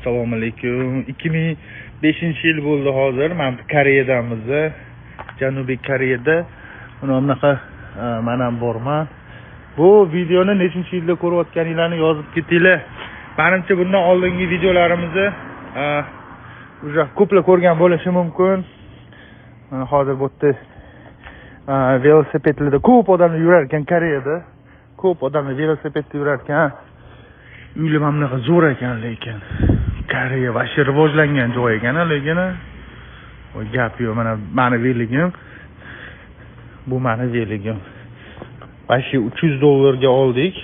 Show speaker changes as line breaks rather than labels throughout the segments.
Assalomu alaykum. 2005-yil bo'ldi hozir. Men Koreyadamiz. Janubiy Koreyada. Bunaqa men ham borman. Bu videoni nechinchi yilda ko'rayotganinglarni yozib ketinglar. Menimcha bundan oldingi videolarimizni уже ko'plar ko'rgan bo'lishi mumkin. Hozir bu yerda velosipedlarda ko'p odamlar yurar ekan Koreyada. Ko'p odamlar velosipedda yurar ekan. Uylar ham bunaqa zo'r ekan, lekin Koreya vashi rivojlangan joy ekan, lekin voy gap yo'q. Mana meni veligim. Bu meni veligim. Vashi $300 oldik.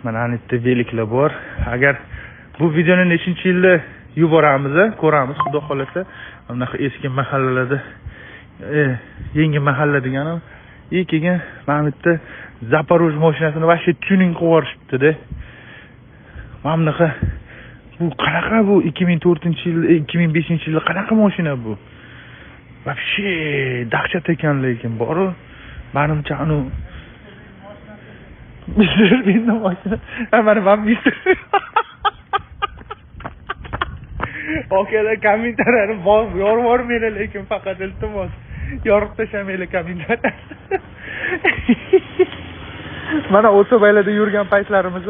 Mana anita veliklar bor. Agar bu videoni nechinchi yilda yuboramiz, ko'ramiz, xudo xolasa. Bunaqa eski mahallalarda yangi mahalla deganim keyin mana bitta Zaporoj mashinasini vashi tuning qilib yuborishibdi-da. Mana bunaqa bu qanaqa bu 2004-yil, 2005-yilda qanaqa mashina bu? Вообще dahshat ekan, lekin bor. Menimcha anu Mr. Bean'ning mashina. Mana men Mr. Okeyda kommentariyani yorvormanglar, lekin faqat iltimos yorib tashamanglar kommentariyani. Mana o'tobaylarda yurgan paytlarimiz.